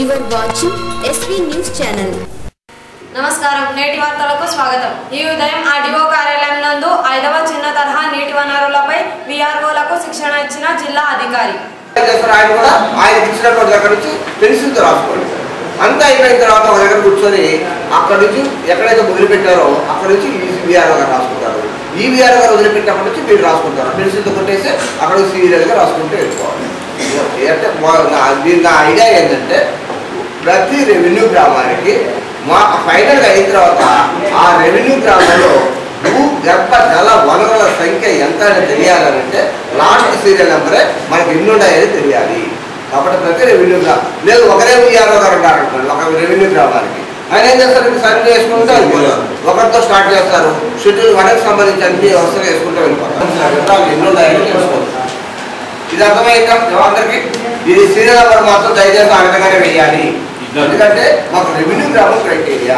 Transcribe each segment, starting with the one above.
You are watching SV News Channel. నమస్కారం నేటి వార్తలకు స్వాగతం. ఈ ఉదయం ఆర్డీఓ కార్యాలయం నందు 5వ చిన్న తరహా నీటి వనరులపై విఆర్ఓలకు శిక్షణ ఇచ్చిన జిల్లా అధికారి ఆయన ఇచ్చినటువంటి దగ్గర నుంచి పెన్సిల్తో రాసుకోండి. అంతా అయిపోయిన తర్వాత ఒక దగ్గర కూర్చొని అక్కడ నుంచి ఎక్కడైతే వదిలిపెట్టారో అక్కడ నుంచి విఆర్ఓ గారు రాసుకుంటారు. ఈ విఆర్ఓ గారు వదిలిపెట్టినప్పటి నుంచి మీరు రాసుకుంటారు. పెన్సిల్తో కొట్టేసి అక్కడ సీరియల్గా రాసుకుంటూ వెళ్ళిపోవాలి. అంటే దీని నా ఐడియా ఏంటంటే ప్రతి రెవెన్యూ గ్రామానికి మా ఫైనల్గా అయిన తర్వాత ఆ రెవెన్యూ గ్రామంలో భూగర్భ జల వనరుల సంఖ్య ఎంత అని తెలియాలంటే లాస్ట్ సీరియల్ నెంబరే మనకి ఎన్ని ఉన్నాయని తెలియాలి. కాబట్టి ప్రతి రెవెన్యూ గ్రామం లేదు ఒకరే విఆర్ఓ గారు ఉంటారు అనుకోండి ఒక రెవెన్యూ గ్రామానికి ఆయన ఏం చేస్తారు సర్వే చేసుకుంటూ వెళ్ళిపోతారు. ఒకరితో స్టార్ట్ చేస్తారు. షెడ్యూల్ 1కి సంబంధించి అన్ని వ్యవస్థలు వేసుకుంటూ వెళ్ళిపోతారు. ఎన్ని ఉన్నాయని తెలుసుకుంటారు. ఇది అర్థమైందా అందరికీ? ఇది సీరియల్ నెంబర్ మాత్రం దయచేసి ఆ విధంగానే వేయాలి. ఎందుకంటే మాకు రెవెన్యూ గ్రామం క్రైటీరియా.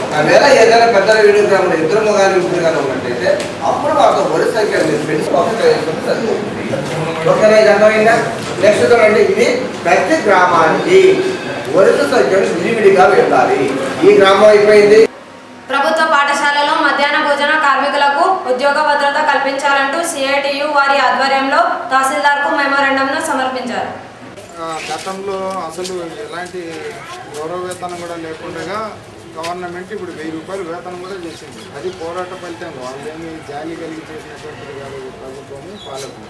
ఒకవేళ ఏదైనా పెద్ద రెవెన్యూ గ్రామంలో ఇద్దరు కానీ ఇద్దరు కానీ ఉన్నట్టయితే అప్పుడు మాకు వరి సంఖ్య ఓకేనా? ఇది అర్థమైందా? నెక్స్ట్ చూడండి, ఇది ప్రతి గ్రామానికి వరుస సంఖ్యను విడివిడిగా వెళ్ళాలి. ఈ గ్రామం అయిపోయింది. ప్రభుత్వ పాఠశాలలో మధ్యాహ్న భోజన కార్మికులకు ఉద్యోగ భద్రత కల్పించాలంటూ సిఐటియు వారి ఆధ్వర్యంలో తహసీల్దార్కు మెమోరాండంను సమర్పించారు. గతంలో అసలు ఎలాంటి గౌరవ వేతనం కూడా లేకుండా గవర్నమెంట్ ఇప్పుడు 1000 రూపాయలు వేతనం కూడా చేసింది. అది పోరాట ఫలితం. వాళ్ళేమి జాలి కలిగి చేసినటువంటిది కాదు ప్రభుత్వము పాలకులు.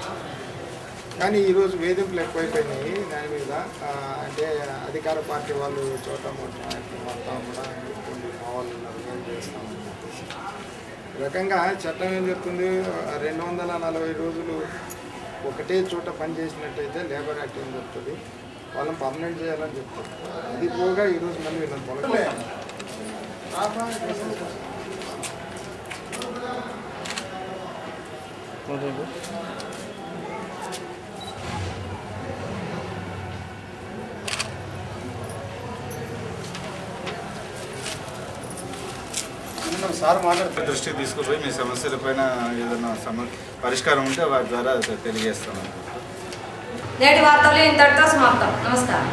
కానీ ఈరోజు వేధింపులు ఎక్కువైపోయినాయి దాని మీద. అంటే అధికార పార్టీ వాళ్ళు చోట మొత్తం కూడా మా వాళ్ళు ఏం చేస్తామని చెప్పేసి ఈ రకంగా చట్టం ఏం చెప్తుంది, 240 రోజులు ఒకటే చోట పని చేసినట్టయితే లేబర్ యాక్ట్ ఏం చెప్తుంది, వాళ్ళని పర్మనెంట్ చేయాలని చెప్తుంది. అది పోగా ఈరోజు మళ్ళీ వీళ్ళని పొలగొట్టాలి. సార్ మాట్లాడుతున్న దృష్టికి తీసుకుపోయి మీ సమస్యలపైన ఏదైనా పరిష్కారం ఉంటే వాటి ద్వారా తెలియజేస్తాను. నేటి వార్తలు ఇంతటితో సమాప్తం. నమస్కారం.